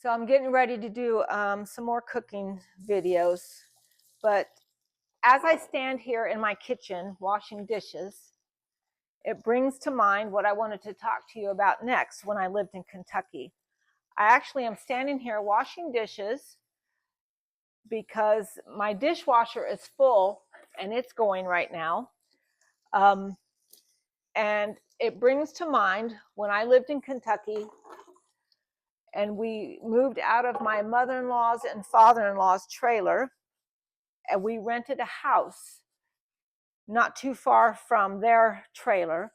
So I'm getting ready to do some more cooking videos, but as I stand here in my kitchen washing dishes, it brings to mind what I wanted to talk to you about next when I lived in Kentucky. I actually am standing here washing dishes because my dishwasher is full and it's going right now. And it brings to mind when I lived in Kentucky and we moved out of my mother-in-law's and father-in-law's trailer, and we rented a house not too far from their trailer.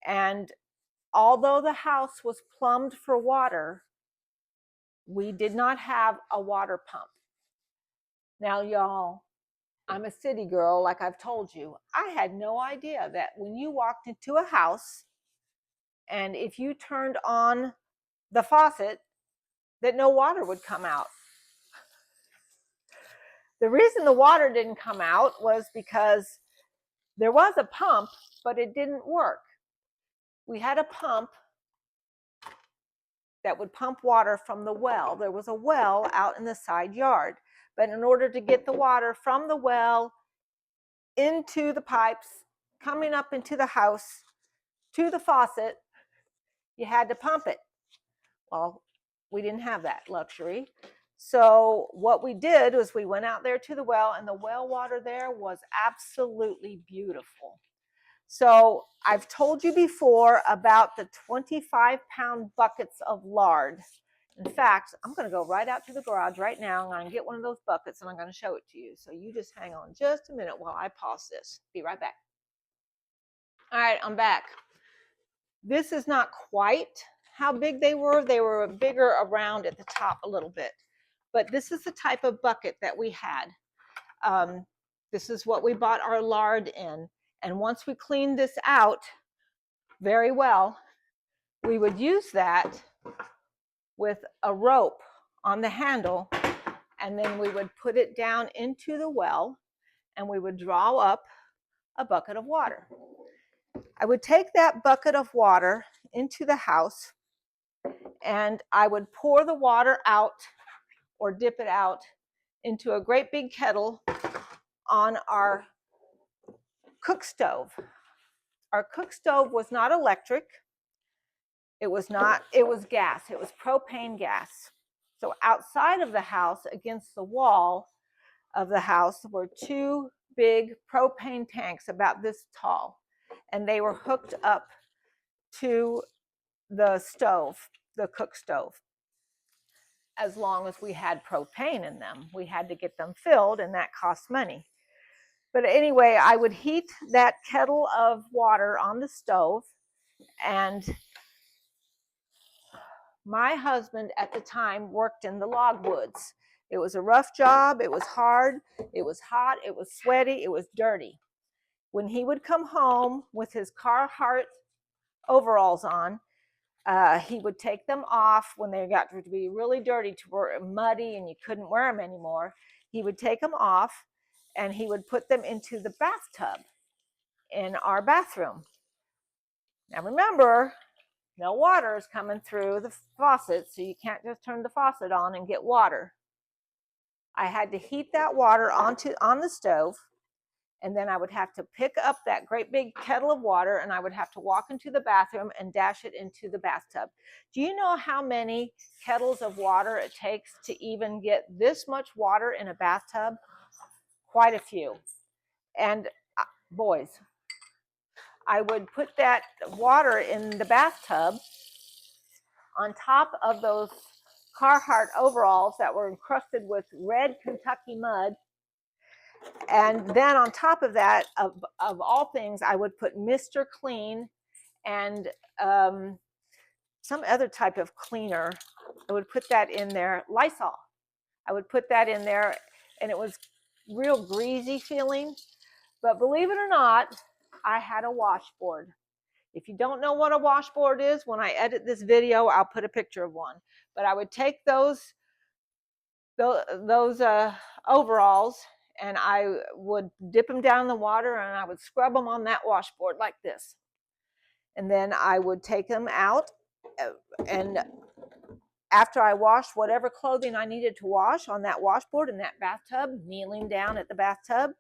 And although the house was plumbed for water, we did not have a water pump. Now, y'all, I'm a city girl, like I've told you. I had no idea that when you walked into a house and if you turned on the faucet, that no water would come out. The reason the water didn't come out was because there was a pump, but it didn't work. We had a pump that would pump water from the well. There was a well out in the side yard, but in order to get the water from the well into the pipes, coming up into the house to the faucet, you had to pump it. Well, we didn't have that luxury. So what we did was we went out there to the well, and the well water there was absolutely beautiful. So I've told you before about the 25-pound buckets of lard. In fact, I'm going to go right out to the garage right now. I'm going to get one of those buckets and I'm going to show it to you. So you just hang on just a minute while I pause this. Be right back. All right, I'm back. This is not quite how big they were. They were bigger around at the top a little bit. But this is the type of bucket that we had. This is what we bought our lard in. And once we cleaned this out very well, we would use that with a rope on the handle, and then we would put it down into the well and we would draw up a bucket of water. I would take that bucket of water into the house and I would pour the water out or dip it out into a great big kettle on our cook stove. Our cook stove was not electric. It was gas. It was propane gas. So outside of the house, against the wall of the house, were two big propane tanks about this tall. And they were hooked up to the stove, the cook stove. As long as we had propane in them, we had to get them filled, and that cost money. But anyway, I would heat that kettle of water on the stove, and my husband at the time worked in the logwoods. It was a rough job. It was hard. It was hot. It was sweaty. It was dirty. When he would come home with his Carhartt overalls on, he would take them off when they got to be really dirty, to where muddy and you couldn't wear them anymore. He would take them off and he would put them into the bathtub in our bathroom. Now remember, no water is coming through the faucet, so you can't just turn the faucet on and get water. I had to heat that water on the stove, and then I would have to pick up that great big kettle of water and I would have to walk into the bathroom and dash it into the bathtub. Do you know how many kettles of water it takes to even get this much water in a bathtub? Quite a few. And boys, I would put that water in the bathtub on top of those Carhartt overalls that were encrusted with red Kentucky mud. And then on top of that, of all things, I would put Mr. Clean and some other type of cleaner. I would put that in there. Lysol. I would put that in there, and it was real greasy feeling. But believe it or not, I had a washboard. If you don't know what a washboard is, when I edit this video, I'll put a picture of one. But I would take those overalls, and I would dip them down in the water and I would scrub them on that washboard like this. And then I would take them out, and after I washed whatever clothing I needed to wash on that washboard in that bathtub, kneeling down at the bathtub.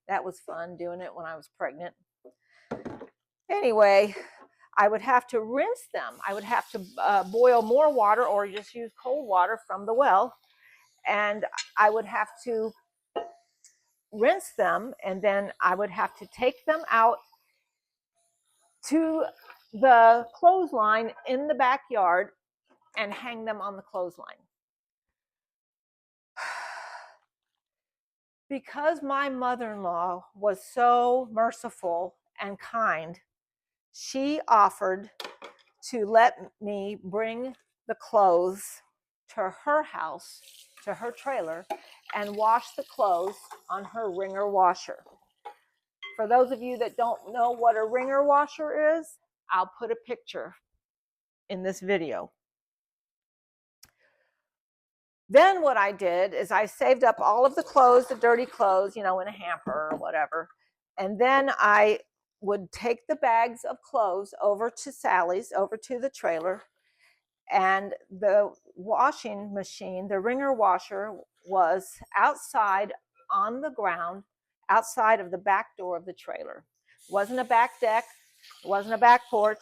That was fun doing it when I was pregnant. Anyway, I would have to rinse them. I would have to boil more water or just use cold water from the well. And I would have to rinse them, and then I would have to take them out to the clothesline in the backyard and hang them on the clothesline. Because my mother-in-law was so merciful and kind, she offered to let me bring the clothes to her house, to her trailer, and wash the clothes on her wringer washer. For those of you that don't know what a wringer washer is, I'll put a picture in this video. Then what I did is I saved up all of the clothes, the dirty clothes, in a hamper or whatever. And then I would take the bags of clothes over to Sally's, over to the trailer. And the washing machine, the wringer washer, was outside on the ground, outside of the back door of the trailer. It wasn't a back deck. It wasn't a back porch.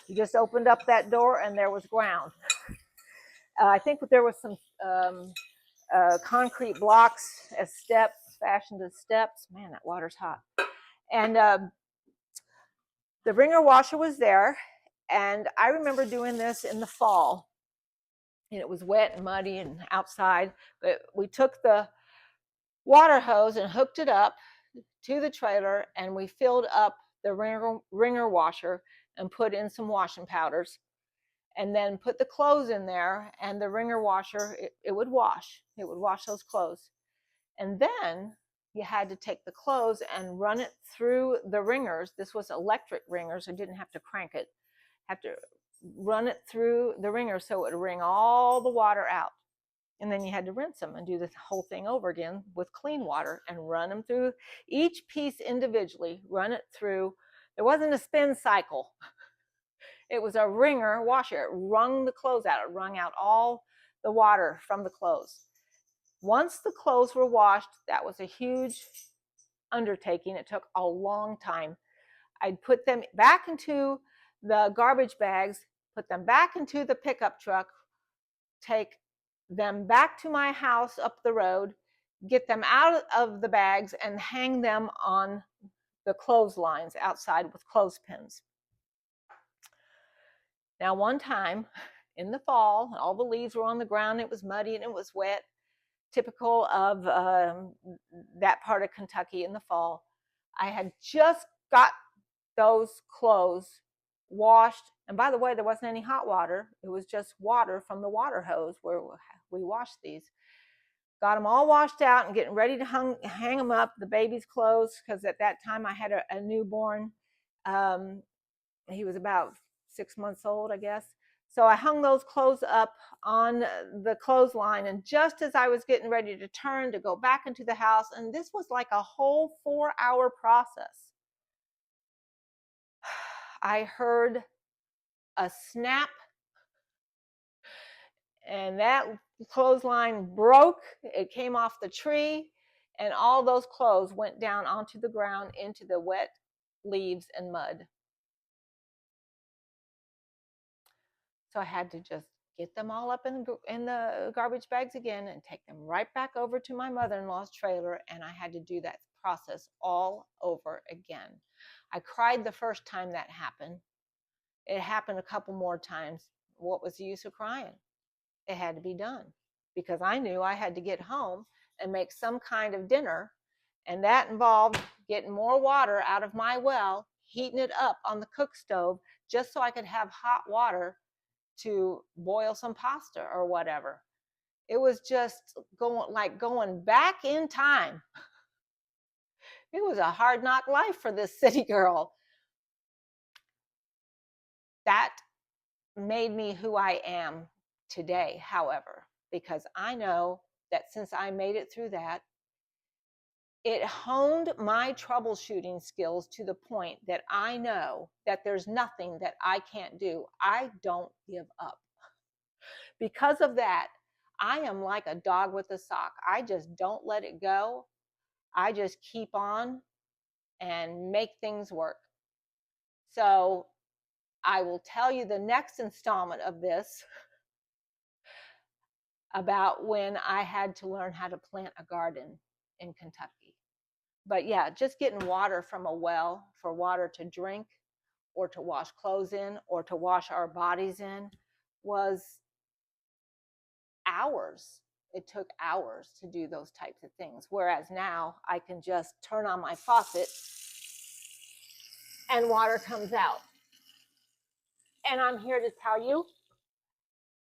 You just opened up that door and there was ground. I think there was some concrete blocks as steps, fashioned as steps. Man, that water's hot. And the wringer washer was there. And I remember doing this in the fall. And it was wet and muddy and outside. But we took the water hose and hooked it up to the trailer, and we filled up the wringer washer and put in some washing powders, and then put the clothes in there, and the wringer washer, it would wash. It would wash those clothes. And then you had to take the clothes and run it through the wringers. This was electric wringers. I didn't have to crank it. Have to run it through the wringer so it would wring all the water out. And then you had to rinse them and do the whole thing over again with clean water and run them through each piece individually, run it through. There wasn't a spin cycle. It was a wringer washer. It wrung the clothes out. It wrung out all the water from the clothes. Once the clothes were washed, that was a huge undertaking. It took a long time. I'd put them back into the garbage bags, put them back into the pickup truck, take them back to my house up the road, get them out of the bags, and hang them on the clotheslines outside with clothespins. Now, one time in the fall, all the leaves were on the ground, it was muddy and it was wet, typical of that part of Kentucky in the fall. I had just got those clothes washed, and by the way, there wasn't any hot water. It was just water from the water hose where we washed these. Got them all washed out and getting ready to hang them up, the baby's clothes, because at that time I had a newborn. He was about 6 months old, I guess. So I hung those clothes up on the clothesline, and just as I was getting ready to turn to go back into the house, and this was like a whole 4-hour process, I heard a snap, and that clothesline broke. It came off the tree, and all those clothes went down onto the ground into the wet leaves and mud. So I had to just get them all up in the garbage bags again and take them right back over to my mother-in-law's trailer, and I had to do that process all over again. I cried the first time that happened. It happened a couple more times. What was the use of crying? It had to be done because I knew I had to get home and make some kind of dinner, and that involved getting more water out of my well, heating it up on the cook stove just so I could have hot water to boil some pasta or whatever. It was just going back in time. It was a hard knock life for this city girl. That made me who I am today, however, because I know that since I made it through that, it honed my troubleshooting skills to the point that I know that there's nothing that I can't do. I don't give up. Because of that, I am like a dog with a sock. I just don't let it go. I just keep on and make things work. So I will tell you the next installment of this about when I had to learn how to plant a garden in Kentucky. But yeah, just getting water from a well for water to drink or to wash clothes in or to wash our bodies in was hours. It took hours to do those types of things. Whereas now I can just turn on my faucet and water comes out. And I'm here to tell you,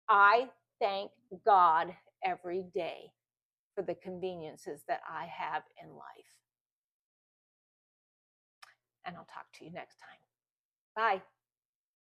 I thank God every day for the conveniences that I have in life. And I'll talk to you next time. Bye.